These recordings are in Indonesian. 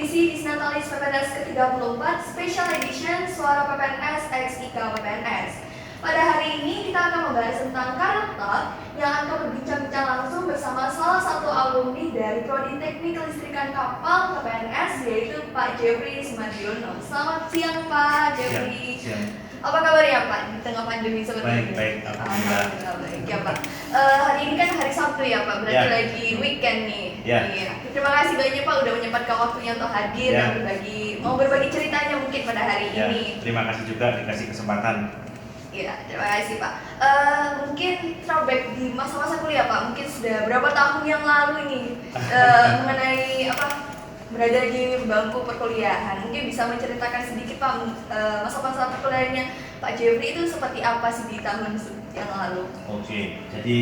edisi Disnatalis PPNS ke-34 Special Edition Suara PPNS X IKA PPNS. Pada hari ini kita akan membahas tentang karakter yang akan berbincang-bincang langsung bersama salah satu alumni dari Prodi Teknik Kelistrikan Kapal PPNS, yaitu Pak Jeffrey Sumardiono. Selamat siang Pak Jeffrey. Siang. Apa kabarnya Pak di tengah pandemi seperti ini? Baik, alhamdulillah. Baik ya Pak. Hari ini kan hari Sabtu ya Pak, berarti Ya. lagi weekend nih. Ya. Iya. Terima kasih banyak Pak udah menyempatkan waktunya untuk hadir Ya. dan mau berbagi ceritanya mungkin pada hari Ya, ini. terima kasih juga dikasih kesempatan. Iya, terima kasih Pak. Mungkin throwback di masa-masa kuliah Pak, mungkin sudah berapa tahun yang lalu ini mengenai berada di bangku perkuliahan. Mungkin bisa menceritakan sedikit Pak masa-masa perkuliahannya Pak Jeffrey itu seperti apa sih di tahun yang lalu? Oke, jadi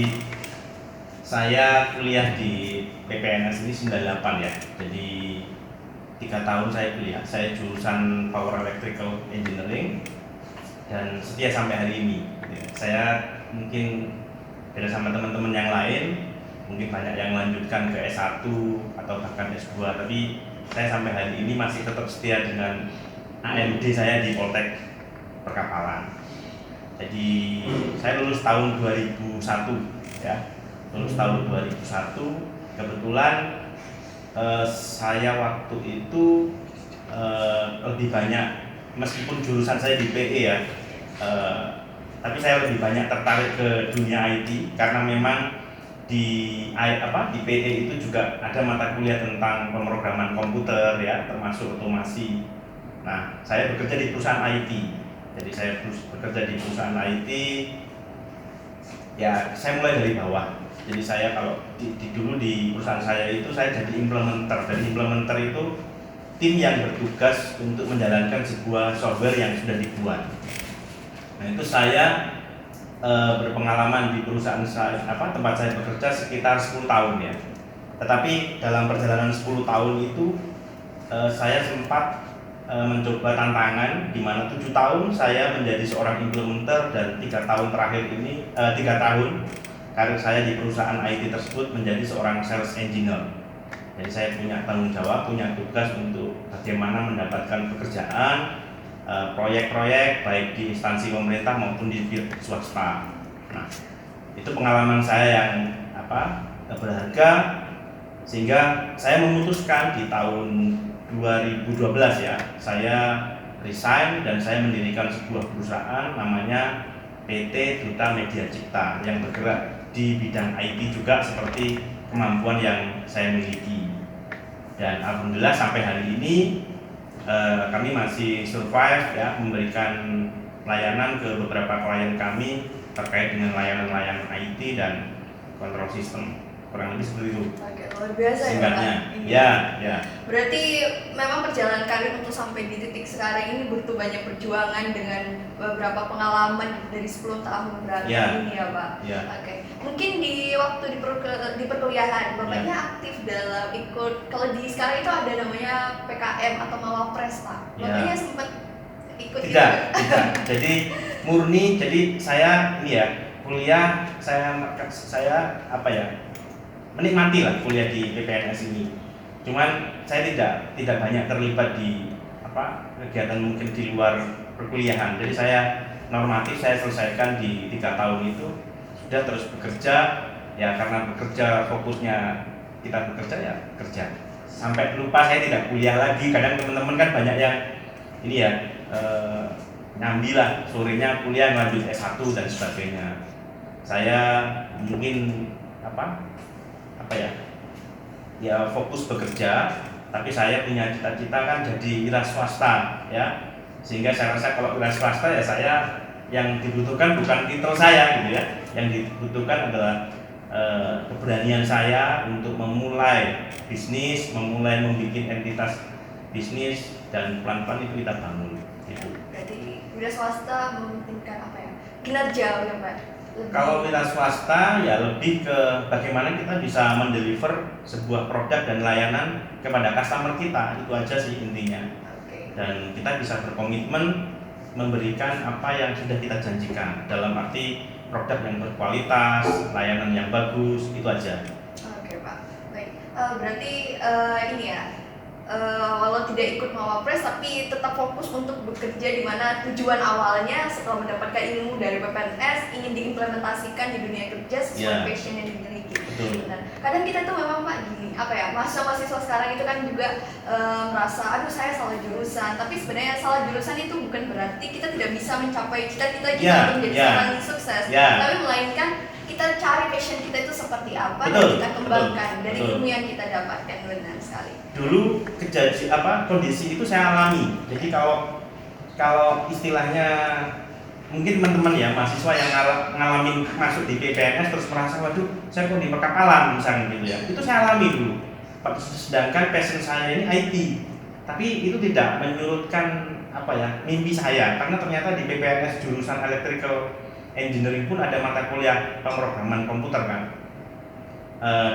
saya kuliah di PPNS ini 98 ya. Jadi 3 tahun saya kuliah. Saya jurusan Power Electrical Engineering dan setia sampai hari ini. Saya mungkin beda sama teman-teman yang lain, mungkin banyak yang melanjutkan ke S1 atau bahkan S2, tapi saya sampai hari ini masih tetap setia dengan AMD saya di Poltek Perkapalan. Jadi saya lulus tahun 2001 ya. Lulus tahun 2001, kebetulan saya waktu itu lebih banyak, meskipun jurusan saya di PE ya, tapi saya lebih banyak tertarik ke dunia IT karena memang di PE itu juga ada mata kuliah tentang pemrograman komputer ya, termasuk otomasi. Nah, saya bekerja di perusahaan IT. Jadi saya bekerja di perusahaan IT. Ya, saya mulai dari bawah. Jadi saya kalau dulu di perusahaan saya itu saya jadi implementer. Dari implementer itu tim yang bertugas untuk menjalankan sebuah software yang sudah dibuat. Nah, itu saya berpengalaman di perusahaan saya, tempat saya bekerja sekitar 10 tahun ya. Tetapi dalam perjalanan 10 tahun itu saya sempat mencoba tantangan di mana 7 tahun saya menjadi seorang implementer dan 3 tahun terakhir ini 3 tahun karir saya di perusahaan IT tersebut menjadi seorang sales engineer. Jadi saya punya tanggung jawab, punya tugas untuk bagaimana mendapatkan pekerjaan, proyek-proyek baik di instansi pemerintah maupun di swasta. Nah, itu pengalaman saya yang berharga, sehingga saya memutuskan di tahun 2012 ya, saya resign dan saya mendirikan sebuah perusahaan namanya PT Duta Media Cipta yang bergerak di bidang IT juga seperti kemampuan yang saya miliki. Dan alhamdulillah sampai hari ini kami masih survive ya, memberikan layanan ke beberapa klien kami terkait dengan layanan-layanan IT dan control system, kurang lebih seperti itu. Oke, luar biasa singkatnya. Ya Pak. Ya. Berarti memang perjalanan karir untuk sampai di titik sekarang ini butuh banyak perjuangan dengan beberapa pengalaman dari 10 tahun berarti ini ya Pak. Ya. Oke. Mungkin di waktu di perkuliahan Bapaknya aktif dalam ikut, kalau di sekarang itu ada namanya PKM atau Mawapres Pak. Bapaknya sempat ikut Tidak. Jadi murni, jadi saya ini ya, kuliah saya menikmati lah kuliah di PPNS ini. Cuman saya tidak banyak terlibat di kegiatan mungkin di luar perkuliahan. Jadi saya normatif, saya selesaikan di 3 tahun itu, sudah terus bekerja ya, karena bekerja fokusnya kita bekerja ya kerja. Sampai lupa saya tidak kuliah lagi. Kadang teman-teman kan banyak yang ini ya nyambi lah, sorenya kuliah lanjut S1 dan sebagainya. Saya mungkin ya fokus bekerja, tapi saya punya cita-cita kan jadi wira swasta ya, sehingga saya rasa kalau wira swasta ya saya yang dibutuhkan bukan titel saya gitu ya, yang dibutuhkan adalah keberanian saya untuk memulai bisnis, memulai membuat entitas bisnis, dan pelan-pelan itu kita bangun gitu. Berarti wira swasta mementingkan kinerja ya Pak? Kalau wira swasta ya lebih ke bagaimana kita bisa mendeliver sebuah produk dan layanan kepada customer kita, itu aja sih intinya. Dan kita bisa berkomitmen memberikan apa yang sudah kita janjikan, dalam arti produk yang berkualitas, layanan yang bagus, itu aja. Oke Pak, baik. Berarti ini ya, walau tidak ikut Mawapres tapi tetap fokus untuk bekerja, di mana tujuan awalnya setelah mendapatkan ilmu dari PPNS ingin diimplementasikan di dunia kerja sesuai passion yang dimiliki. Benar. Kadang kita tuh memang Pak gini, mahasiswa sekarang itu kan juga merasa aduh saya salah jurusan, tapi sebenarnya salah jurusan itu bukan berarti kita tidak bisa mencapai cita-cita kita untuk menjadi seorang yang sukses, tapi melainkan kita cari passion kita itu seperti apa dan kita kembangkan dari ilmu yang kita dapatkan. Benar sekali. Dulu kondisi itu saya alami. Jadi kalau istilahnya mungkin teman-teman ya mahasiswa yang ngalamin masuk di PPNS terus merasa waduh saya kok di perkapalan misalnya gitu ya, itu saya alami dulu. Sedangkan passion saya ini IT, tapi itu tidak menyurutkan mimpi saya, karena ternyata di PPNS jurusan electrical engineering pun ada mata kuliah pemrograman komputer kan,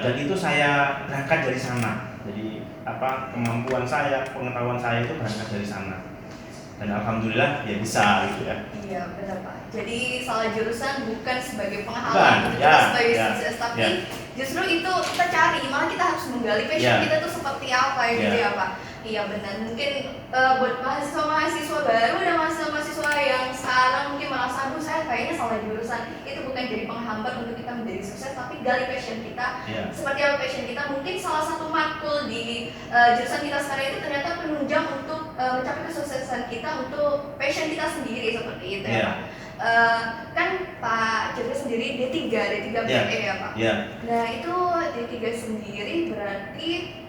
dan itu saya berangkat dari sana. Jadi kemampuan saya, pengetahuan saya itu berangkat dari sana, dan alhamdulillah ya bisa gitu ya. Iya benar Pak. Jadi salah jurusan bukan sebagai penghalang, sebagai sukses, tapi justru itu kita cari, malah kita harus menggali passion kita itu seperti apa gitu ya Pak. Iya benar. Mungkin buat mahasiswa baru dan mahasiswa yang sekarang mungkin merasa aduh saya kayaknya salah jurusan, itu bukan jadi penghambat untuk kita menjadi sukses, tapi gali passion kita. Seperti apa passion kita? Mungkin salah satu matkul di jurusan kita sekarang itu ternyata penunjang untuk mencapai kesuksesan kita untuk passion kita sendiri, seperti itu ya Pak. Kan Pak Jeffrey sendiri D3 BE ya Pak. Nah itu D3 sendiri berarti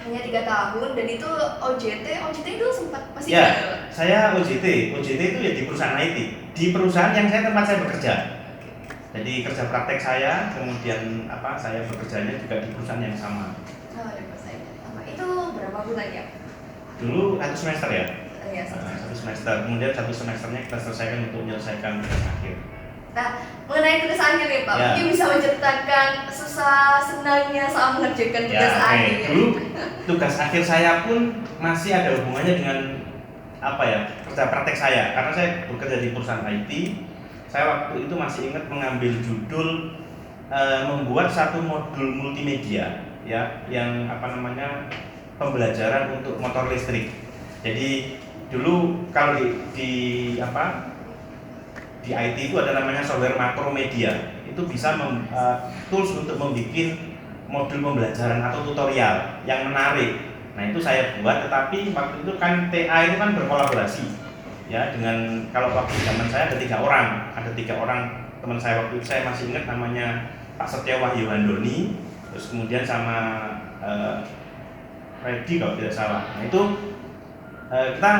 hanya 3 tahun, dan itu OJT itu sempat masih saya OJT itu ya di perusahaan IT, di perusahaan yang tempat saya bekerja. Jadi kerja praktek saya, kemudian saya bekerjanya juga di perusahaan yang sama. Di perusahaan yang sama. Itu berapa bulan ya? Dulu 1 semester ya. Iya, 1 semester. Kemudian 1 semesternya kita selesaikan untuk menyelesaikan tugas akhir. Nah, mengenai tugas akhir nih Pak, mungkin bisa menceritakan susah senangnya saat mengerjakan tugas akhir. Dulu tugas akhir saya pun masih ada hubungannya dengan kerja praktek saya, karena saya bekerja di perusahaan IT. Saya waktu itu masih ingat mengambil judul membuat satu modul multimedia ya, yang pembelajaran untuk motor listrik. Jadi dulu kalau di IT itu ada namanya software makromedia, itu bisa tools untuk membuat modul pembelajaran atau tutorial yang menarik. Nah itu saya buat, tetapi waktu itu kan TA itu kan berkolaborasi ya dengan, kalau waktu zaman saya ada 3 orang teman saya waktu itu, saya masih ingat namanya Pak Setya Wahyu Handoni, terus kemudian sama Reddy kalau tidak salah. Nah itu kita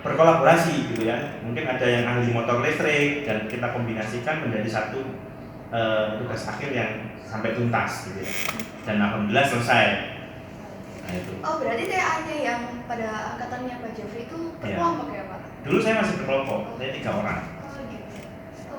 berkolaborasi gitu ya, mungkin ada yang ahli motor listrik dan kita kombinasikan menjadi satu tugas akhir yang sampai tuntas gitu ya, dan alhamdulillah selesai. Nah itu. Oh berarti TA-nya yang pada angkatannya Pak Jeffrey itu berkelompok ya Pak? Dulu saya masih berkelompok, saya 3 orang.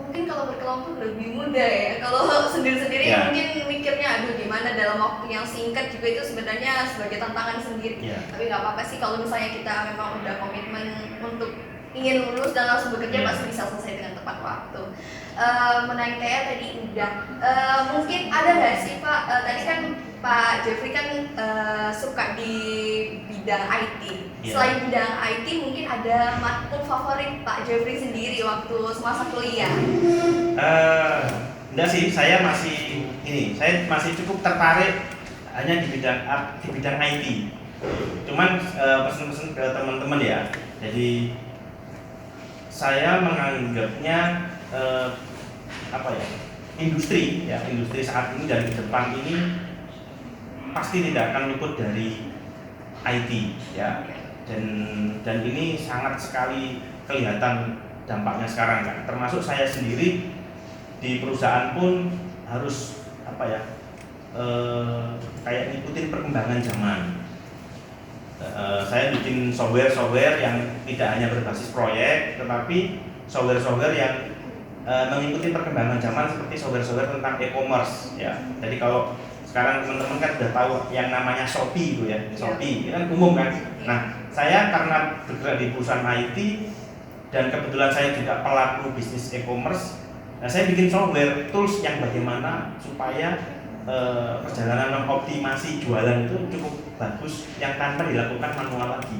Mungkin kalau berkelompok lebih mudah ya. Kalau sendiri-sendiri mungkin mikirnya aduh gimana dalam waktu yang singkat juga, itu sebenarnya sebagai tantangan sendiri. Tapi nggak apa-apa sih kalau misalnya kita memang udah komitmen untuk ingin lulus dan langsung bekerja, pasti bisa selesai dengan tepat waktu. Menaik TA tadi udah. Mungkin ada nggak sih Pak? Tadi kan Pak Jeffrey kan suka di bidang IT. Selain bidang IT, mungkin ada matkul favorit Pak Jeffrey sendiri waktu semasa kuliah? Enggak sih, saya masih cukup tertarik hanya di bidang IT. Cuman pesen-pesen ke teman-teman ya. Jadi saya menganggapnya industri saat ini dan ke depan ini pasti tidak akan luput dari IT ya, dan ini sangat sekali kelihatan dampaknya sekarang kan, termasuk saya sendiri di perusahaan pun harus kayak ngikutin perkembangan zaman. Saya bikin software yang tidak hanya berbasis proyek, tetapi software yang mengikuti perkembangan zaman, seperti software tentang e-commerce ya. Jadi kalau sekarang teman-teman kan sudah tahu yang namanya Shopee itu ya, Shopee itu kan umum kan. Nah, saya karena bergerak di perusahaan IT dan kebetulan saya juga pelaku bisnis e-commerce, nah saya bikin software tools yang bagaimana supaya perjalanan optimasi jualan itu cukup bagus yang tanpa dilakukan manual lagi.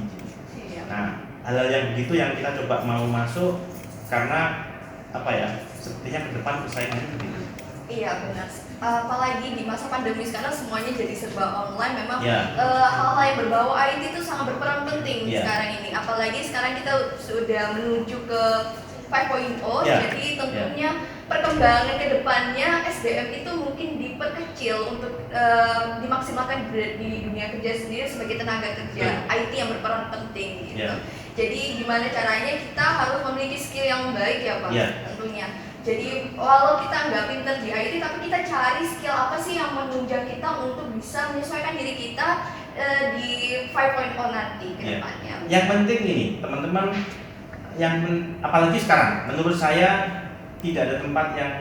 Iya. Nah, hal-hal yang begitu yang kita coba mau masuk karena apa ya? Sepertinya ke depan persaingannya begitu. Iya benar. Apalagi di masa pandemi sekarang semuanya jadi serba online. Memang Ya. hal-hal yang berbau IT itu sangat berperan penting Ya. sekarang ini. Apalagi sekarang kita sudah menuju ke 5.0, Ya. jadi tentunya perkembangan ke depannya SDM itu mungkin diperkecil untuk dimaksimalkan di dunia kerja sendiri sebagai tenaga kerja. IT yang berperan penting gitu. Ya. Jadi gimana caranya kita harus memiliki skill yang baik ya Pak, Ya. tentunya. Jadi walau kita nggak pinter di IT, tapi kita cari skill apa sih yang menunjang kita untuk bisa menyesuaikan diri kita di 5.0 nanti ke Ya. depannya. Yang penting ini teman-teman, apalagi sekarang, menurut saya tidak ada tempat yang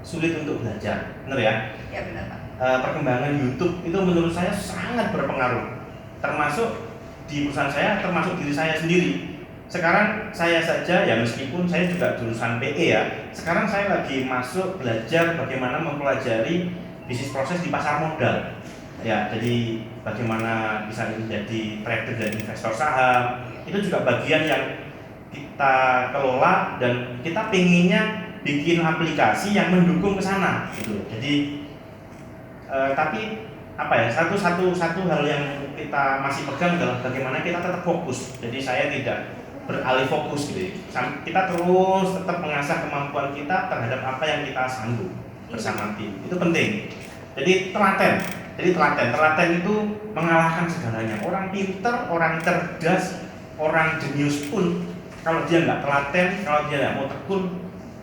sulit untuk belajar, benar ya? Ya benar Pak. Perkembangan YouTube itu menurut saya sangat berpengaruh, termasuk di perusahaan saya, termasuk diri saya sendiri. Sekarang saya saja ya, meskipun saya juga jurusan PE ya, sekarang saya lagi masuk belajar bagaimana mempelajari bisnis proses di pasar modal. Ya, jadi bagaimana bisa menjadi trader dan investor saham, itu juga bagian yang kita kelola dan kita pinginnya bikin aplikasi yang mendukung ke sana gitu. Jadi tapi apa ya, satu hal yang kita masih pegang adalah bagaimana kita tetap fokus. Jadi saya tidak beralih fokus gitu. Kita terus tetap mengasah kemampuan kita terhadap apa yang kita sanggup bersama tim. Itu penting. Jadi telaten itu mengalahkan segalanya. Orang pinter, orang cerdas, orang jenius pun kalau dia nggak telaten, kalau dia nggak mau tekun,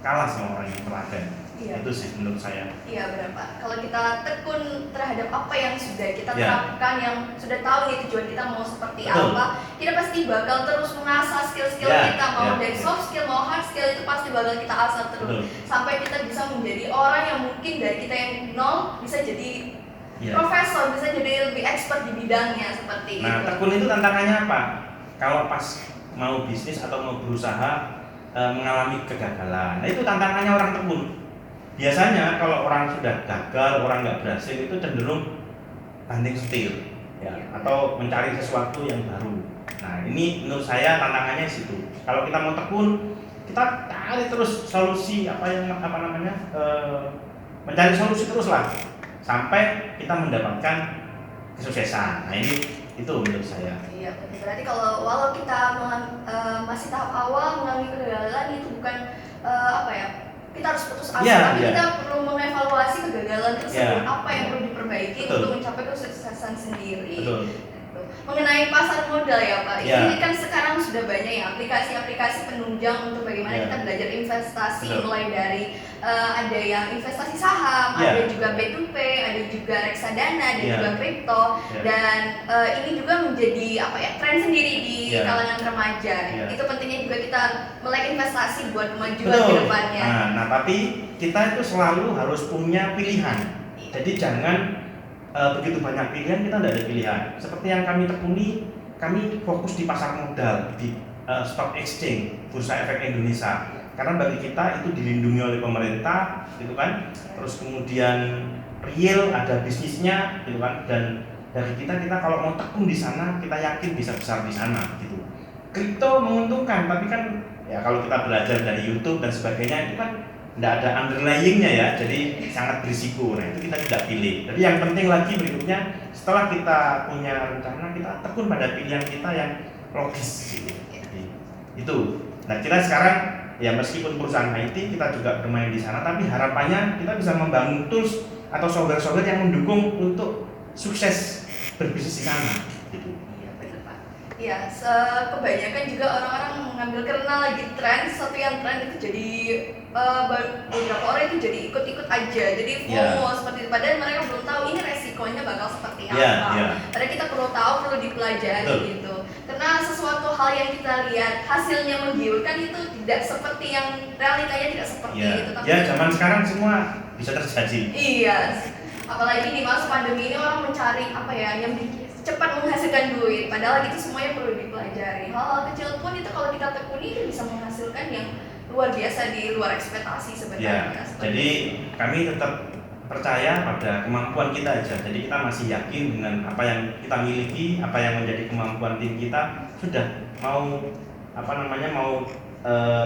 kalah sama orang yang telaten. Iya. Itu sih menurut saya. Iya benar Pak. Kalau kita tekun terhadap apa yang sudah kita Ya. terapkan, yang sudah tahu nih tujuan kita mau seperti Betul. apa, kita pasti bakal terus mengasah skill-skill Ya, kita, mau ya, dari ya. soft skill mau hard skill, itu pasti bakal kita asah terus. Betul. Sampai kita bisa menjadi orang yang mungkin dari kita yang nol bisa jadi Ya. profesor, bisa jadi lebih expert di bidangnya seperti Nah, itu. tekun itu tantangannya apa? Kalau pas mau bisnis atau mau berusaha mengalami kegagalan, nah itu tantangannya orang tekun. Biasanya kalau orang sudah gagal, orang nggak berhasil, itu cenderung banting setir, ya, atau mencari sesuatu yang baru. Nah, ini menurut saya tantangannya di situ. Kalau kita mau tekun, kita cari terus solusi mencari solusi terus lah sampai kita mendapatkan kesuksesan. Nah, itu menurut saya. Iya, berarti kalau walau kita masih tahap awal mengalami kegagalan, itu bukan kita harus putus asa, Iya, tapi iya. kita perlu mengevaluasi kegagalan tersebut, Iya. apa yang perlu diperbaiki Betul. untuk mencapai kesuksesan sendiri. Betul. Gitu. Mengenai pasar modal ya Pak, Iya. ini kan sekarang sudah banyak ya aplikasi-aplikasi penunjang untuk bagaimana Iya. kita belajar investasi, Betul. mulai dari ada yang investasi saham, Iya. ada juga P2P, ada juga reksadana, ada Iya. juga kripto, Iya. dan ini juga menjadi tren sendiri di Iya. kalangan remaja. Iya. Itu pentingnya juga kita melek investasi buat kemajuan Betul. ke depannya. Nah, tapi kita itu selalu harus punya pilihan. Jadi jangan begitu banyak pilihan kita tidak ada pilihan. Seperti yang kami tekuni, kami fokus di pasar modal, di stock exchange, Bursa Efek Indonesia. Karena bagi kita itu dilindungi oleh pemerintah, gitu kan. Terus kemudian real ada bisnisnya, gitu kan. Dan dari kita kalau mau tekun di sana, kita yakin bisa besar di sana, gitu. Kripto menguntungkan, tapi kan ya kalau kita belajar dari YouTube dan sebagainya itu kan tidak ada underlyingnya ya, jadi sangat berisiko. Nah, itu kita tidak pilih. Jadi yang penting lagi berikutnya, setelah kita punya rencana, kita tekun pada pilihan kita yang logis gitu. Jadi, itu. Nah, kita sekarang ya meskipun perusahaan IT kita juga bermain di sana, tapi harapannya kita bisa membangun tools atau software-software yang mendukung untuk sukses berbisnis di sana gitu. Iya benar Pak. Iya, kebanyakan juga orang-orang mengambil karena lagi tren, sesuatu yang tren itu jadi beberapa orang itu jadi ikut-ikut aja, jadi FOMO seperti itu. Padahal mereka belum tahu ini resikonya bakal seperti apa. Padahal kita perlu tahu, perlu dipelajari. Betul. Gitu. Karena sesuatu hal yang kita lihat hasilnya menggiurkan itu tidak seperti yang realitanya tidak seperti itu. Tapi Ya, zaman sekarang semua bisa terjadi. iya, apalagi di masa pandemi ini orang mencari yang cepat menghasilkan duit, padahal itu semuanya perlu dipelajari. Hal-hal kecil pun itu kalau kita tekuni itu bisa menghasilkan yang luar biasa di luar ekspektasi sebenarnya. Ya, jadi kami tetap percaya pada kemampuan kita aja. Jadi kita masih yakin dengan apa yang kita miliki, apa yang menjadi kemampuan tim kita. Sudah mau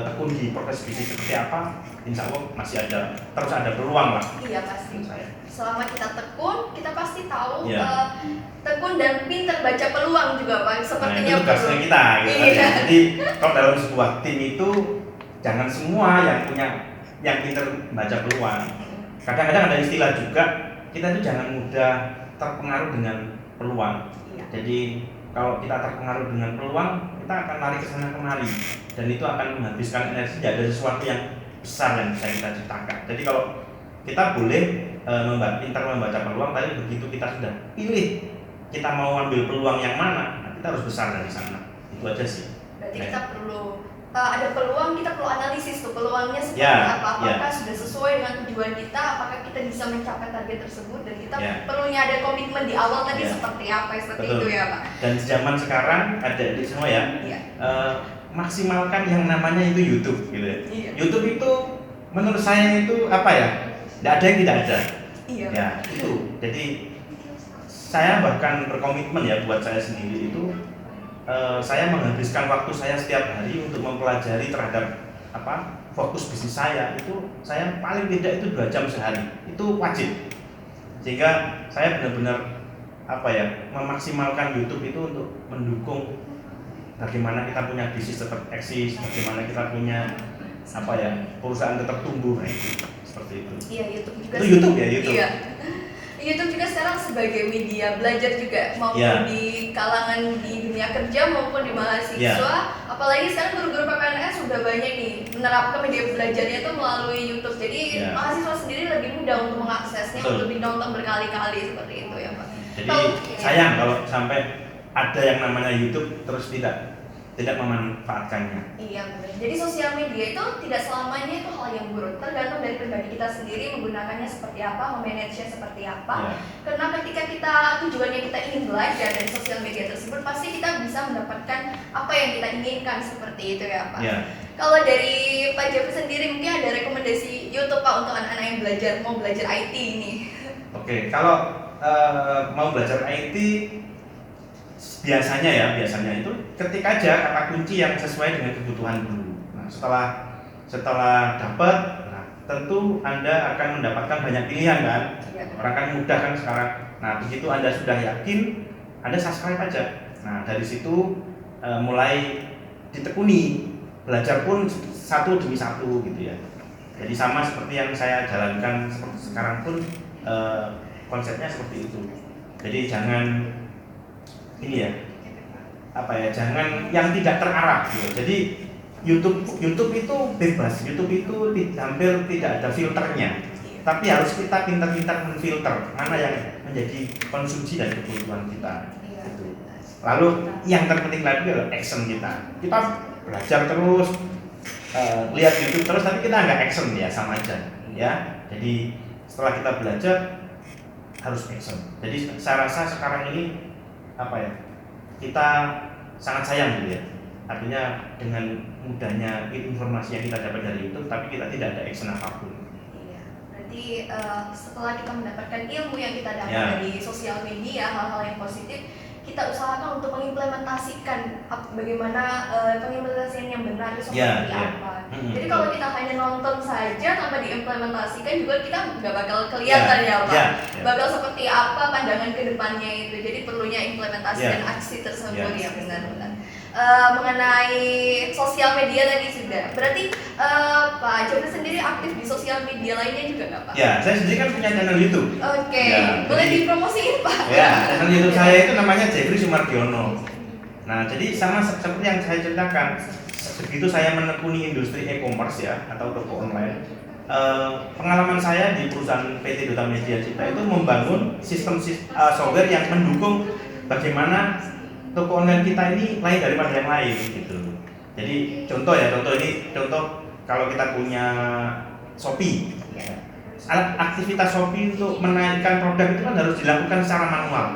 tekun di proses bisnis seperti apa, insya Allah masih terus ada peluang lah. Iya pasti. Saya. Selama kita tekun, kita pasti tahu Iya. tekun dan pintar baca peluang juga Pak. Nah, Sepertinya itu tugasnya kita gitu. Iya. Jadi kalau dalam sebuah tim itu jangan semua yang pintar baca peluang. Kadang-kadang ada istilah juga, kita itu jangan mudah terpengaruh dengan peluang. Iya. Jadi kalau kita terpengaruh dengan peluang, kita akan lari ke sana kemari dan itu akan menghabiskan energi. Tidak ada sesuatu yang besar yang bisa kita ciptakan. Jadi kalau kita boleh pintar membaca peluang, tapi begitu kita sudah pilih kita mau ambil peluang yang mana, nah kita harus besar dari sana. Itu aja sih. Berarti kita perlu ada peluang, kita perlu analisis tuh peluangnya seperti Ya, apa, apakah ya. sudah sesuai dengan tujuan kita, apakah kita bisa mencapai target tersebut, dan kita Ya. perlunya ada komitmen di awal tadi Ya. seperti apa, seperti Betul. itu ya Pak. Dan di zaman sekarang ada di semua ya, Iya. maksimalkan yang namanya itu YouTube gitu ya. Iya. YouTube itu menurut saya itu apa ya? Tidak ada yang tidak ada. Iya. Ya itu. Jadi saya bahkan berkomitmen ya buat saya sendiri itu saya menghabiskan waktu saya setiap hari untuk mempelajari terhadap fokus bisnis saya itu saya paling tidak itu 2 jam sehari itu wajib, sehingga saya benar-benar memaksimalkan YouTube itu untuk mendukung bagaimana kita punya bisnis tetap eksis, bagaimana kita punya perusahaan tetap tumbuh, seperti itu. Iya, YouTube juga. Itu YouTube ya, YouTube. Iya. YouTube juga sekarang sebagai media belajar juga, maupun Ya. di kalangan di dunia kerja maupun di mahasiswa. Ya. Apalagi sekarang guru-guru PPNS sudah banyak nih menerapkan media belajarnya itu melalui YouTube. Jadi Ya. mahasiswa sendiri lebih mudah untuk mengaksesnya, Betul. untuk ditonton berkali-kali seperti itu ya Pak. Jadi sayang kalau sampai ada yang namanya YouTube terus tidak memanfaatkannya. Iya benar. Jadi sosial media itu tidak selamanya itu hal yang buruk. Tergantung dari pribadi kita sendiri menggunakannya seperti apa, memanagenya seperti apa. Ya. Karena ketika tujuannya kita ingin belajar dari sosial media tersebut, pasti kita bisa mendapatkan apa yang kita inginkan seperti itu ya Pak. Ya. Kalau dari Pak Jeffrey sendiri mungkin ada rekomendasi YouTube Pak untuk anak-anak yang mau belajar IT ini. Oke, kalau mau belajar IT biasanya itu ketik aja kata kunci yang sesuai dengan kebutuhan dulu. Nah, setelah dapat, nah, tentu Anda akan mendapatkan banyak pilihan kan. Ya. Orang kan mudah kan sekarang. Nah, begitu Anda sudah yakin, Anda subscribe aja. Nah, dari situ mulai ditekuni, belajar pun satu demi satu gitu ya. Jadi sama seperti yang saya jalankan seperti sekarang pun konsepnya seperti itu. Jadi jangan jangan yang tidak terarah gitu. Jadi YouTube itu bebas, YouTube itu hampir tidak ada filternya. Tapi harus kita pintar-pintar menfilter mana yang menjadi konsumsi dan kebutuhan kita. Gitu. Lalu yang terpenting lagi adalah action kita. Kita belajar terus, lihat YouTube terus, tapi kita nggak action ya sama aja. Ya, jadi setelah kita belajar harus action. Jadi saya rasa sekarang ini kita sangat sayang gitu ya. Artinya dengan mudahnya informasi yang kita dapat dari YouTube, tapi kita tidak ada action apapun. Iya. Berarti setelah kita mendapatkan ilmu yang kita dapat Ya. dari sosial media, hal-hal yang positif, kita usahakan untuk mengimplementasikan bagaimana pengimplementasian yang benar itu seperti apa. Jadi kalau kita hanya nonton saja tanpa diimplementasikan juga kita nggak bakal kelihatan ya Pak. Ya. Bakal seperti apa pandangan ke depannya itu. Jadi perlunya implementasi Ya. dan aksi tersebut Ya. ya benar-benar. Mengenai sosial media tadi sudah. Berarti Pak Jeffrey sendiri aktif di sosial media lainnya juga nggak Pak? Ya, saya sendiri kan punya channel YouTube. Oke, Ya, boleh jadi- dipromosiin Pak? Ya, channel YouTube saya itu namanya Jeffrey Sumardiono. Nah, jadi sama seperti yang saya ceritakan, begitu saya menekuni industri e-commerce ya atau toko online, pengalaman saya di perusahaan PT Duta Media Cipta itu membangun sistem software yang mendukung bagaimana toko online kita ini lain daripada yang lain gitu. Jadi contoh kalau kita punya Shopee, aktivitas Shopee untuk menaikkan produk itu kan harus dilakukan secara manual.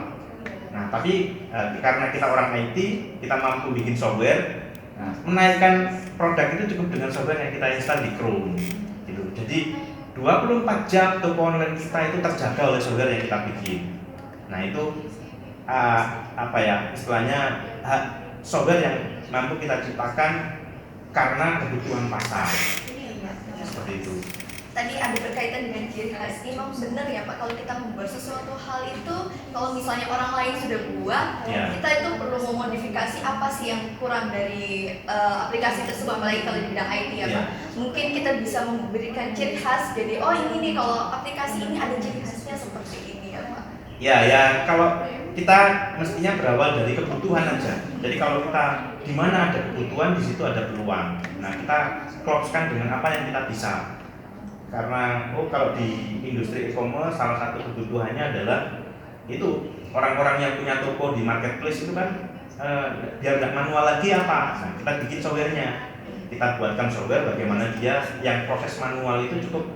Nah, tapi karena kita orang IT, kita mampu bikin software. Nah, menaikkan produk itu cukup dengan software yang kita install di Chrome gitu. Jadi 24 jam toko online kita itu terjaga oleh software yang kita bikin. Nah itu apa ya istilahnya software yang mampu kita ciptakan karena kebutuhan pasar. Seperti itu. Tadi ada berkaitan dengan ciri khas. Memang benar ya Pak, kalau kita membuat sesuatu hal itu, kalau misalnya orang lain sudah buat, kita itu perlu memodifikasi apa sih yang kurang dari aplikasi tersebut, apalagi kalau di bidang IT ya Pak. Mungkin kita bisa memberikan ciri khas, jadi oh ini nih kalau aplikasi ini ada ciri khasnya seperti ini ya Pak. Ya kalau kita mestinya berawal dari kebutuhan aja. Jadi kalau kita di mana ada kebutuhan, di situ ada peluang. Nah kita close-kan dengan apa yang kita bisa. Karena kalau di industri e-commerce salah satu kebutuhannya adalah itu orang-orang yang punya toko di marketplace itu kan biar nggak manual lagi apa, nah, kita bikin softwarenya, kita buatkan software bagaimana dia yang proses manual itu cukup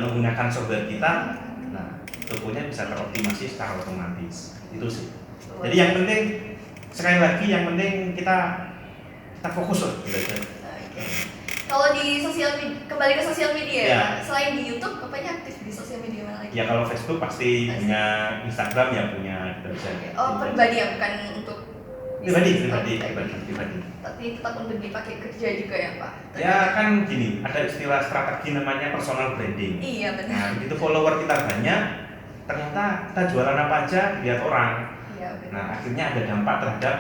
menggunakan software kita, nah tokonya bisa teroptimasi secara otomatis itu sih. Jadi yang penting sekali lagi yang penting kita fokus loh gitu aja. Kalau di kembali ke sosial media ya. Selain di YouTube, bapaknya aktif di sosial media mana lagi? Ya kalau Facebook pasti punya, Instagram ya punya gitu aja. Oh pribadi ya, bukan untuk pribadi. Tapi tetap untuk dipakai kerja juga ya Pak? Ya kan gini, ada istilah strategi namanya personal branding. Iya benar. Nah begitu follower kita banyak, ternyata kita jualan apa aja lihat orang. Iya benar. Nah akhirnya ada dampak terhadap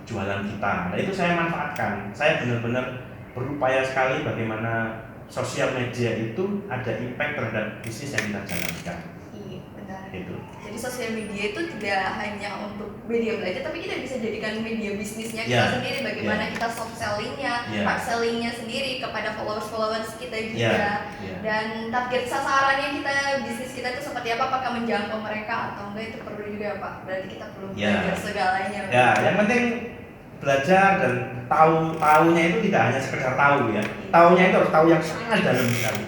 jualan kita. Nah itu saya manfaatkan. Saya benar-benar berupaya sekali bagaimana sosial media itu ada impact terhadap bisnis yang kita jalankan. Iya benar. Gitu. Jadi sosial media itu tidak hanya untuk media belajar, tapi kita bisa jadikan media bisnisnya kita sendiri. Bagaimana kita soft sellingnya, hard sellingnya sendiri kepada followers kita juga. Dan target sasarannya kita, bisnis kita itu seperti apa? Apakah menjangkau mereka atau enggak, itu perlu juga ya Pak. Berarti kita perlu belajar segalanya. Ya, yang penting belajar dan tahunya itu tidak hanya sekedar tahu ya. Tahunya itu harus tahu yang sangat dalam sekali.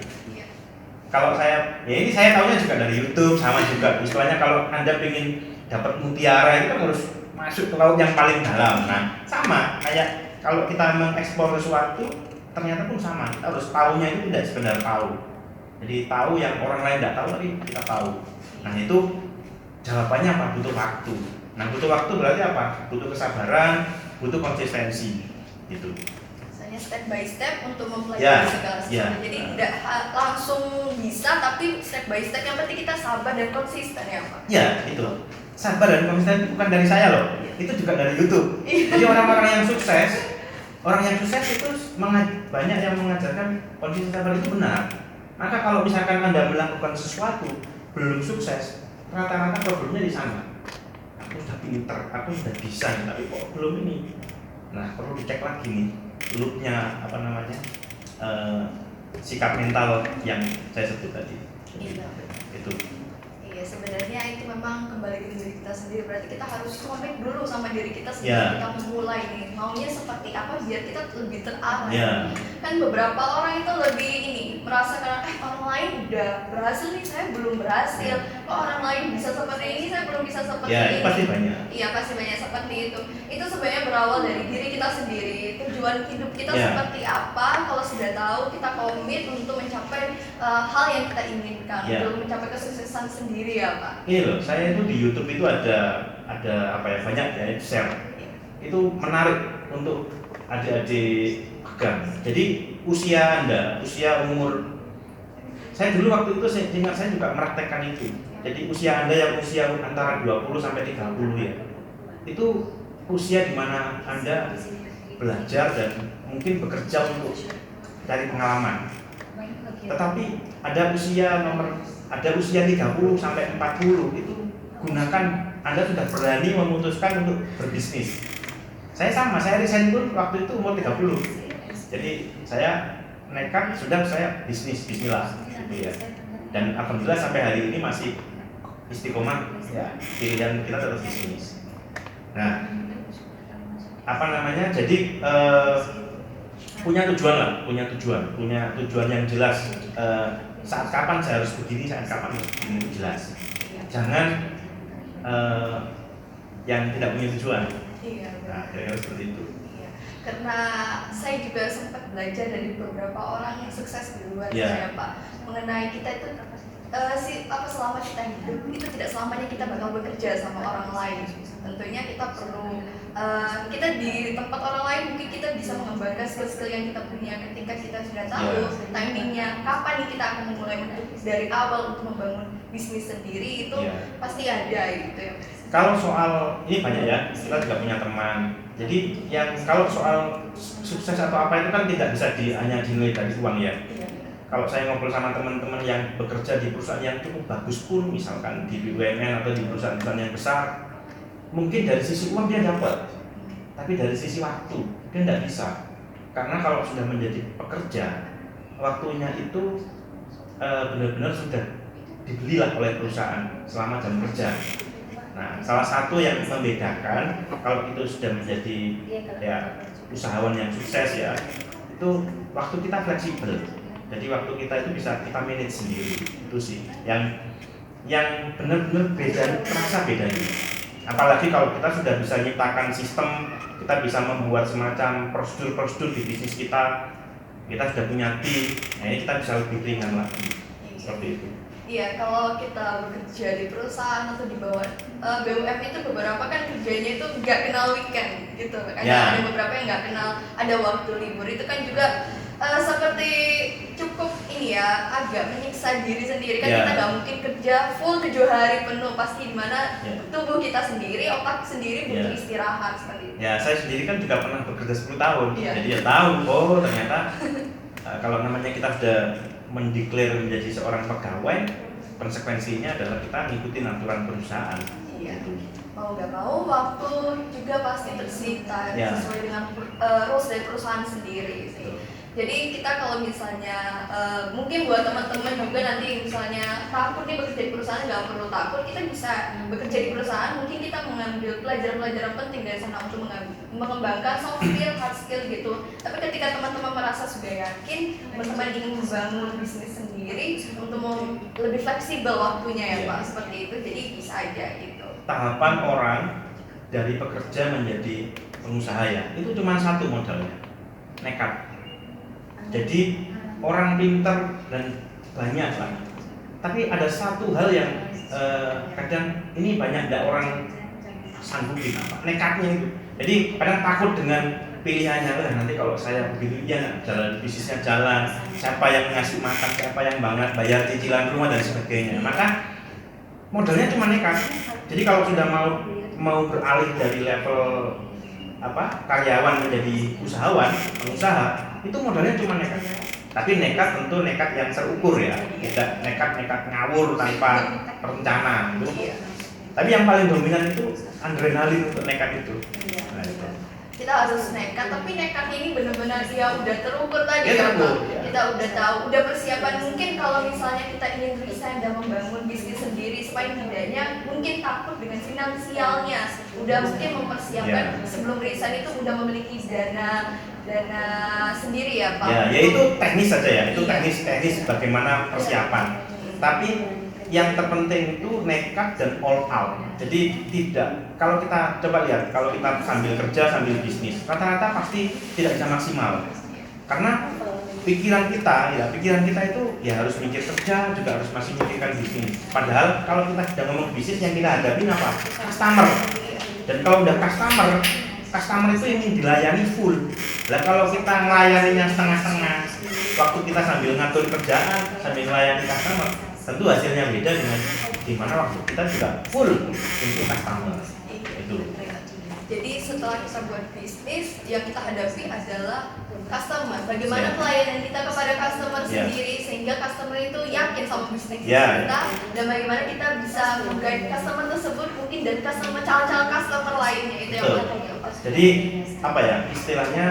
Kalau saya, ya ini saya tahunya juga dari YouTube, sama juga. Istilahnya kalau Anda ingin dapat mutiara itu kan harus masuk ke laut yang paling dalam. Nah, sama kayak kalau kita mengeksplor sesuatu, ternyata pun sama. Kita harus tahunya itu tidak sekedar tahu. Jadi tahu yang orang lain tidak tahu, tapi kita tahu. Nah itu jawabannya apa? Butuh waktu. Nah butuh waktu berarti apa? Butuh kesabaran, butuh konsistensi, gitu. Misalnya step by step untuk mempelajari segala sesuatu. Jadi tidak langsung bisa, tapi step by step. Yang penting kita sabar dan konsisten ya Pak. Ya itu. Sabar dan konsisten bukan dari saya loh. Itu juga dari YouTube. Jadi orang-orang yang sukses itu banyak yang mengajarkan konsisten sabar itu benar. Maka kalau misalkan Anda melakukan sesuatu belum sukses, rata-rata problemnya di sana. Aku sudah pinter, aku sudah bisa, tapi kok belum ini. Nah perlu dicek lagi nih loopnya sikap mental yang saya sebut tadi. Itu. Iya sebenarnya itu memang kembali ke diri kita sendiri. Berarti kita harus komit dulu sama diri kita sendiri. Kita memulai nih maunya seperti apa biar kita lebih terarah. Kan beberapa orang itu lebih merasa karena orang lain udah berhasil nih, saya belum berhasil. Kok orang lain bisa seperti ini, saya belum bisa seperti ini. Pasti banyak. Iya pasti banyak seperti itu. Itu sebenarnya berawal dari diri kita sendiri. Tujuan hidup kita seperti apa? Kalau sudah tahu, kita komit untuk mencapai hal yang kita inginkan, untuk mencapai kesuksesan sendiri ya Pak. Ini loh, saya itu di YouTube itu ada banyak ya share. Itu menarik untuk adik-adik pegang. Jadi usia umur, saya dulu waktu itu saya ingat saya juga meraktekkan itu. Jadi usia Anda yang usia antara 20 sampai 30 ya. Itu usia di mana Anda belajar dan mungkin bekerja untuk cari pengalaman. Tetapi ada usia 30 sampai 40 itu gunakan, Anda sudah berani memutuskan untuk berbisnis. Saya resign pun waktu itu umur 30. Jadi saya nekat, saya bismillah gitu ya. Dan alhamdulillah sampai hari ini masih istiqomah ya, pilihan kita tetap bisnis. Nah, jadi punya tujuan yang jelas. Saat kapan saya harus begini, saat kapan harus begini itu jelas. Jangan yang tidak punya tujuan. Nah, kira-kira seperti itu. Karena saya juga sempat belajar dari beberapa orang yang sukses di luar Yeah. saya Pak, mengenai kita itu selama kita hidup itu tidak selamanya kita bakal bekerja sama orang lain. Tentunya kita perlu kita di tempat orang lain mungkin kita bisa mengembangkan skill-skill yang kita punya ketika kita sudah tahu timingnya kapan nih kita akan memulai dari awal untuk membangun bisnis sendiri itu pasti ada gitu ya. Kalau soal ini banyak ya, kita juga punya teman. Jadi yang kalau soal sukses atau apa itu kan tidak bisa hanya dinilai dari uang ya. Kalau saya ngobrol sama teman-teman yang bekerja di perusahaan yang cukup bagus pun, misalkan di BUMN atau di perusahaan-perusahaan yang besar, mungkin dari sisi uang dia dapat, tapi dari sisi waktu dia tidak bisa. Karena kalau sudah menjadi pekerja, waktunya itu benar-benar sudah dibelilah oleh perusahaan selama jam kerja. Nah, salah satu yang membedakan kalau itu sudah menjadi ya usahawan yang sukses ya, itu waktu kita fleksibel. Jadi waktu kita itu bisa kita manage sendiri. Itu sih yang benar-benar beda, terasa bedanya. Apalagi kalau kita sudah bisa nyiptakan sistem, kita bisa membuat semacam prosedur-prosedur di bisnis kita sudah punya tim, nah ini kita bisa lebih ringan lagi. Seperti itu. Iya, kalau kita bekerja di perusahaan atau di bawah BUMN itu beberapa kan kerjanya itu nggak kenal weekend gitu. Ada beberapa yang nggak kenal ada waktu libur, itu kan juga seperti cukup ini ya, agak menyiksa diri sendiri kan. Kita nggak mungkin kerja full 7 hari penuh, pasti dimana tubuh kita sendiri, otak sendiri butuh istirahat seperti itu. Ya, saya sendiri kan juga pernah bekerja 10 tahun, jadi ya tahu, ternyata kalau namanya kita sudah mendeklar menjadi seorang pegawai, konsekuensinya adalah kita ngikutin aturan perusahaan. Iya. Mau nggak mau waktu juga pasti tersita sesuai dengan rules dari perusahaan sendiri sih. Jadi kita kalau misalnya mungkin buat teman-teman juga nanti misalnya takut nih bekerja di perusahaan, nggak perlu takut, kita bisa bekerja di perusahaan, mungkin kita mengambil pelajaran-pelajaran penting dari sana untuk mengembangkan soft skill, hard skill gitu. Tapi ketika teman-teman merasa sudah yakin, teman-teman ingin membangun bisnis sendiri untuk mau lebih fleksibel waktunya ya Pak, seperti itu, jadi bisa aja gitu. Tahapan orang dari pekerja menjadi pengusaha ya, itu cuma satu modalnya, nekat. Jadi orang pintar dan banyak lah, tapi ada satu hal yang kadang ini banyak tidak orang sanggupin, nekatnya itu. Jadi kadang takut dengan pilihannya, nanti kalau saya begitu jalan bisnisnya jalan, siapa yang ngasih makan, siapa yang banget bayar cicilan rumah dan sebagainya. Maka modalnya cuma nekat. Jadi kalau sudah mau beralih dari level karyawan menjadi usahawan, pengusaha, itu modalnya cuma nekat. Tapi nekat tentu nekat yang terukur ya, tidak nekat ngawur tanpa rencana gitu. Tapi yang paling dominan itu adrenalin untuk nekat itu. Nah, itu. Kita harus nekat, tapi nekat ini benar-benar dia udah terukur tadi ya Pak. Kita udah tahu, udah persiapan. Mungkin kalau misalnya kita ingin resign dan membangun bisnis sendiri, supaya tidaknya mungkin takut dengan finansialnya, udah mungkin mempersiapkan sebelum resign itu udah memiliki dana sendiri ya Pak. Ya itu teknis saja ya, itu teknis bagaimana persiapan. Tapi yang terpenting itu nekat dan all out. Jadi tidak, kalau kita coba lihat, kalau kita sambil kerja sambil bisnis, rata-rata pasti tidak bisa maksimal. Karena pikiran kita itu ya harus mikir kerja, juga harus masih mikirkan bisnis. Padahal kalau kita sedang ngomong bisnis, yang kita hadapi apa? Customer. Dan kalau udah customer itu ingin dilayani full. Lah kalau kita melayaninya setengah-setengah, waktu kita sambil ngatur kerjaan, sambil melayani customer, tentu hasilnya beda dengan dimana waktu kita juga full untuk customer. Itu. Jadi setelah kita buat bisnis, yang kita hadapi adalah customer. Bagaimana pelayanan kita kepada customer sendiri sehingga customer itu yakin sama bisnis kita, dan bagaimana kita bisa meng-guide customer tersebut mungkin dan calon-calon customer lainnya itu yang penting. Jadi istilahnya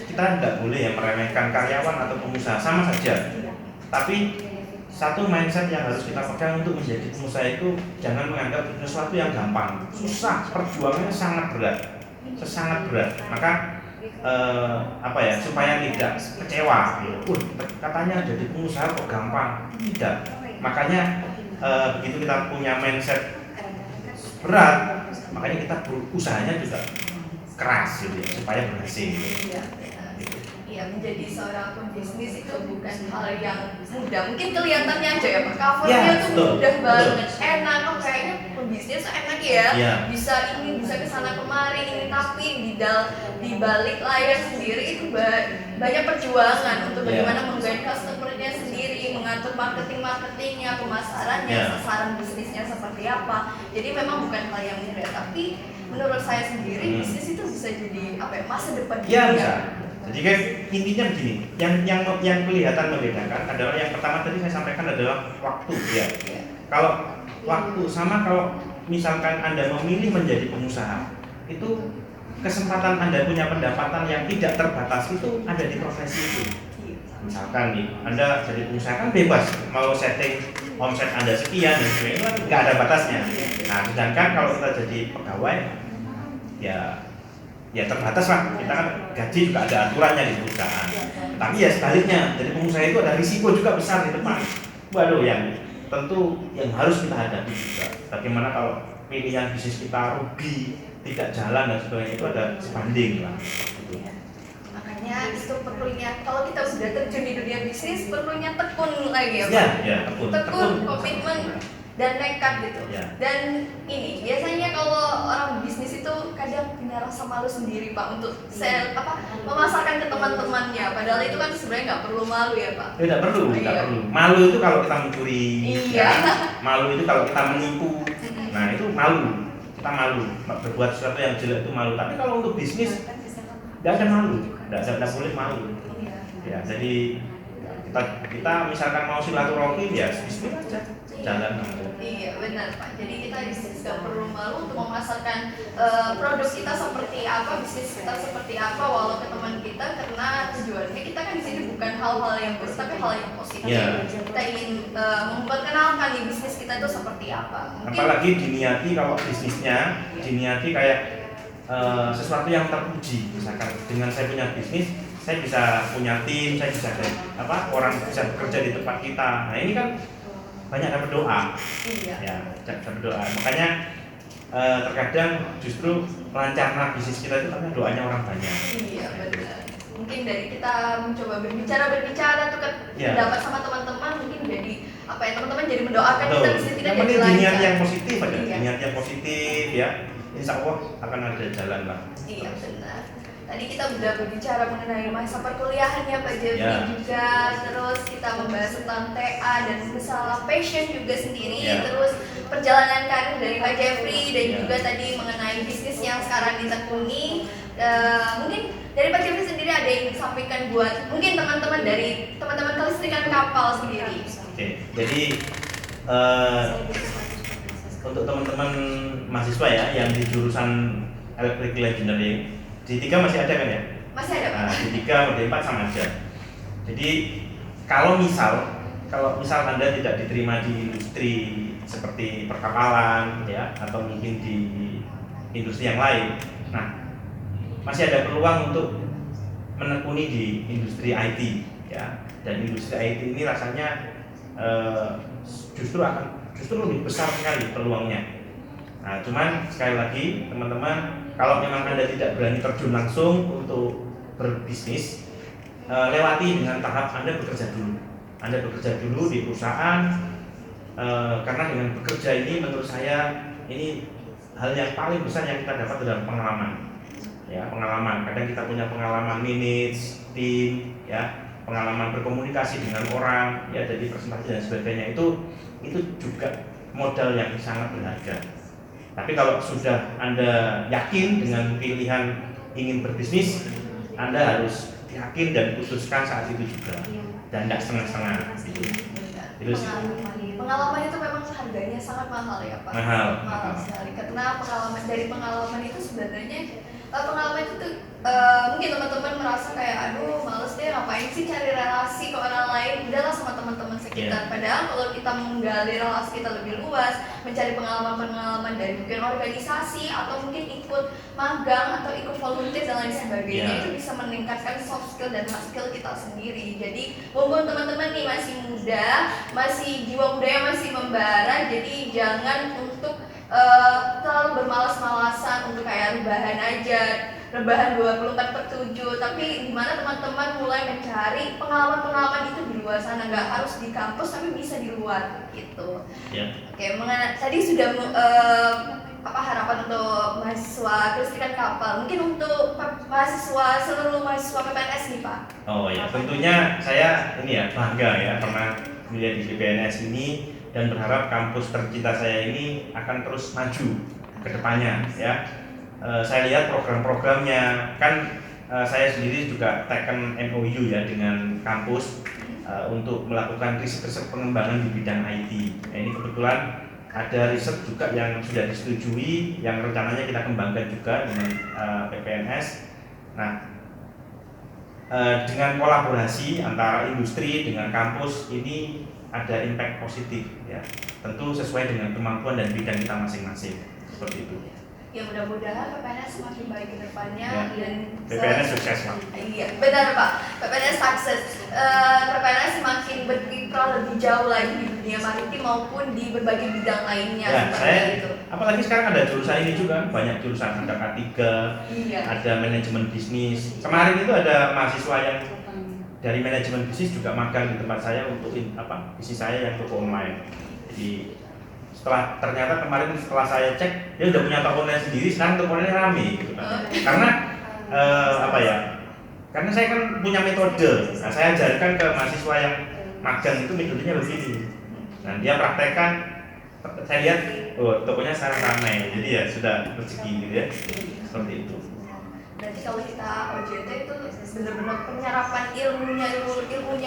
kita tidak boleh ya meremehkan karyawan atau pengusaha, sama saja. Tapi satu mindset yang harus kita pegang untuk menjadi pengusaha itu, jangan menganggap sesuatu yang gampang, susah, perjuangannya sangat berat. Maka supaya tidak kecewa, katanya jadi pengusaha kok gampang, tidak. Makanya begitu kita punya mindset berat, makanya kita usahanya juga keras gitu ya, supaya berhasil. Iya, benar. Iya, menjadi seorang pebisnis itu bukan hal yang mudah. Mungkin kelihatannya aja ya, Pak. Covernya Ya, tuh betul, mudah banget, betul. enak. Oh, kayaknya pebisnis tuh enak ya. Iya. Bisa ini, bisa kesana kemari ini, tapi di balik layar sendiri itu banyak perjuangan untuk Iya. bagaimana menggait customer-nya sendiri, mengatur marketingnya, pemasarannya, Iya. sasaran bisnisnya seperti apa. Jadi memang bukan hal yang mudah, tapi menurut saya sendiri bisnis itu bisa jadi apa ya, masa depan Iya kita. bisa. Jadi kan intinya begini, yang kelihatan membedakan adalah yang pertama tadi saya sampaikan adalah waktu ya. Iya. Kalau waktu sama kalau misalkan Anda memilih menjadi pengusaha, itu kesempatan Anda punya pendapatan yang tidak terbatas itu ada di profesi itu. Misalkan nih, Anda jadi pengusaha kan bebas mau setting omset Anda sekian dan sebagainya, kan nggak ada batasnya. Nah, sedangkan kalau kita jadi pegawai, ya terbatas lah. Kita kan gaji juga ada aturannya di perusahaan. Tapi ya sebaliknya, jadi pengusaha itu ada risiko juga besar di depan. Waduh, yang tentu yang harus kita hadapi juga. Bagaimana kalau pilihan bisnis kita rugi, tidak jalan dan sebagainya, itu ada sebanding lah. Gitu. Makanya itu perlunya, kalau kita sudah terjun di dunia bisnis, perlunya tekun lagi ya Pak. Ya, tekun. Komitmen dan nekat gitu. Ya. Dan ini biasanya kalau orang bisnis itu kadang punya rasa malu sendiri Pak untuk memasarkan ke teman-temannya. Padahal itu kan sebenarnya nggak perlu malu ya Pak. Tidak perlu, tidak Iya. perlu. Malu itu kalau kita mencuri. Iya. Ya. Malu itu kalau kita menipu. Nah, itu malu. Kita malu. Berbuat sesuatu yang jelek itu malu. Tapi kalau untuk bisnis tidak ada malu, tidak boleh malu. Ya, jadi kita misalkan mau silaturahmi ya bisnis aja, jalan aja. Iya benar Pak. Jadi kita bisnis nggak perlu malu untuk memasarkan produk kita seperti apa, bisnis kita seperti apa, walau ke teman kita, karena tujuannya kita kan di sini bukan hal-hal yang buruk, tapi hal yang positif. Yeah. Kita ingin memperkenalkan nih bisnis kita itu seperti apa. Mungkin, Apalagi diniati kalau bisnisnya diniati kayak sesuatu yang terpuji. Misalkan dengan saya punya bisnis, saya bisa punya tim, saya bisa orang bisa bekerja di tempat kita. Nah ini kan banyak dapat doa. Iya. Ya, dapat doa. Makanya terkadang justru lancarnya bisnis kita itu karena doanya orang banyak. Iya benar. Mungkin dari kita mencoba berbicara tuh Iya. dapat sama teman-teman, mungkin jadi apa ya, teman-teman jadi mendoakan kita bisnis kita Yang jadi penting niat lancar. yang positif aja, Iya. niat yang positif ya. Insya Allah akan ada jalan lah. Iya benar. Tadi kita udah berbicara mengenai masa perkuliahannya Pak Jeffrey Ya. juga, terus kita membahas tentang TA dan masalah passion juga sendiri, Ya. terus perjalanan karir dari Pak Jeffrey dan Ya. juga tadi mengenai bisnis yang sekarang ditekuni. Mungkin dari Pak Jeffrey sendiri ada yang disampaikan buat mungkin teman-teman dari teman-teman kelistrikan kapal sendiri. Oke, jadi untuk teman-teman mahasiswa ya yang di jurusan electrical engineering, di 3 masih ada kan ya? Masih ada Pak? Nah, di 3 atau di 4 sama aja. Jadi kalau misal Anda tidak diterima di industri seperti perkapalan ya atau mungkin di industri yang lain, nah masih ada peluang untuk menekuni di industri IT ya. Dan industri IT ini rasanya justru lebih besar sekali peluangnya. Nah, cuman sekali lagi teman-teman, kalau memang Anda tidak berani terjun langsung untuk berbisnis, lewati dengan tahap Anda bekerja dulu. Anda bekerja dulu di perusahaan, karena dengan bekerja ini menurut saya ini hal yang paling besar yang kita dapat adalah pengalaman. Ya, pengalaman. Kadang kita punya pengalaman manage tim, ya, pengalaman berkomunikasi dengan orang, ya, jadi presentasi dan sebagainya itu juga modal yang sangat berharga. Tapi kalau sudah Anda yakin dengan pilihan ingin berbisnis, Anda harus yakin dan putuskan saat itu juga, dan tidak setengah-setengah. Itu sih. Pengalaman itu memang harganya sangat mahal ya Pak. Mahal sekali. Karena pengalaman itu sebenarnya pengalaman itu tuh mungkin teman-teman merasa kayak aduh males deh ngapain sih cari relasi ke orang lain, udahlah sama teman-teman sekitar. Padahal kalau kita menggali relasi kita lebih luas, mencari pengalaman-pengalaman dari mungkin organisasi atau mungkin ikut magang atau ikut volunteer dan lain sebagainya, itu bisa meningkatkan soft skill dan hard skill kita sendiri. Jadi mumpung teman-teman nih masih muda, masih jiwa mudanya masih membara, jadi jangan untuk terlalu bermalas-malasan untuk kayak rebahan aja, rebahan 24/7, tapi dimana teman-teman mulai mencari pengalaman-pengalaman itu di luar sana, nggak harus di kampus tapi bisa di luar gitu. Ya. Oke, tadi sudah apa harapan untuk mahasiswa kelistrikan kapal, mungkin untuk seluruh mahasiswa PPNS nih Pak? Oh ya, tentunya saya ini ya bangga ya pernah kuliah di PPNS ini dan berharap kampus tercinta saya ini akan terus maju ke depannya ya. Saya lihat program-programnya kan, saya sendiri juga teken MOU ya dengan kampus untuk melakukan riset pengembangan di bidang IT. Nah, ini kebetulan ada riset juga yang sudah disetujui, yang rencananya kita kembangkan juga dengan PPNS. Nah, dengan kolaborasi antara industri dengan kampus ini ada impact positif ya, tentu sesuai dengan kemampuan dan bidang kita masing-masing, seperti itu. Ya mudah-mudahan PPNS semakin baik ke depannya Ya. dan PPNS sukses Pak. Iya benar Pak, PPNS sukses. PPNS semakin berkiprah lebih jauh lagi di dunia maritim maupun di berbagai bidang lainnya Ya, seperti itu. apalagi sekarang ada jurusan ini juga, banyak jurusan, ada K3, Iya. ada manajemen bisnis. Kemarin itu ada mahasiswa yang dari manajemen bisnis juga magang di tempat saya untuk bisnis saya yang toko online. Jadi ternyata kemarin setelah saya cek, dia udah punya tokonya sendiri, sekarang tokonya rame gitu kan. Karena karena saya kan punya metode. Nah, saya ajarkan ke mahasiswa yang magang itu metodenya begini. Nah, dia praktekkan, saya lihat tokonya sekarang ramai. Jadi ya sudah rezeki gitu ya. Seperti itu. Berarti kalau kita OJT itu benar-benar penyerapan ilmunya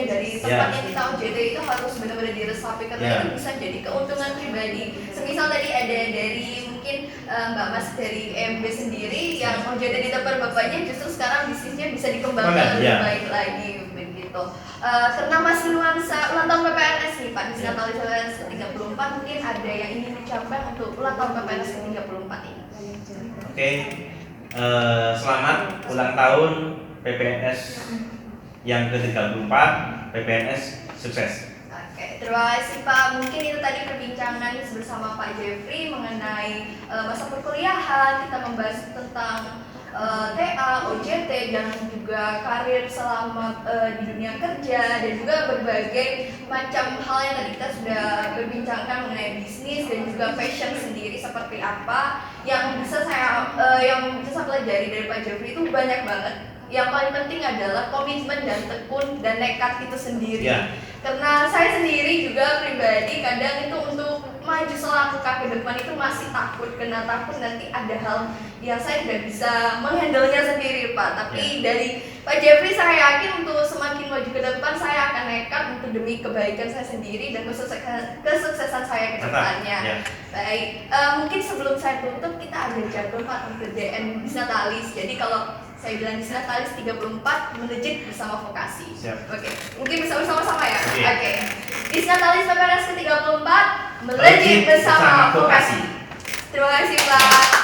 dari tempat yang kita OJT itu harus benar-benar diresapi, karena itu bisa jadi keuntungan pribadi. Semisal tadi ada dari mungkin Mbak Mas dari MB sendiri yang OJT di tempat bapaknya, justru sekarang bisnisnya bisa dikembangkan lebih baik lagi begitu. Karena masih nuansa ulang tahun PPNS nih Pak, di Natalis PPNS ke-34, mungkin ada yang ingin diucapkan untuk ulang tahun PPNS ke-34 ini. Oke. Selamat ulang tahun PPNS yang ke-34, PPNS sukses. Oke, terima kasih Pak. Mungkin itu tadi perbincangan bersama Pak Jeffrey mengenai masa perkuliahan. Kita membahas tentang TA, OJT, dan juga karir selama di dunia kerja, dan juga berbagai macam hal yang tadi kita sudah berbincangkan mengenai bisnis dan juga fashion sendiri seperti apa. Yang bisa saya pelajari dari Pak Jeffrey itu banyak banget. Yang paling penting adalah komitmen dan tekun dan nekat itu sendiri. Ya. Karena saya sendiri juga pribadi kadang itu untuk maju selangkah ke depan itu masih takut, karena takut nanti ada hal yang saya tidak bisa menghandlenya sendiri Pak. Tapi dari Pak Jeffrey saya yakin untuk semakin maju ke depan saya akan nekat untuk demi kebaikan saya sendiri dan kesuksesan saya ke depannya. Baik, mungkin sebelum saya tutup kita ada jadwal Pak untuk DN Bisnatalis. Jadi kalau saya bilang Bisnatalis 34 melejit bersama vokasi. Oke, mungkin bisa bersama-sama ya. Oke. Bisnatalis PPNS ke-34 melejit bersama vokasi. Terima kasih Pak.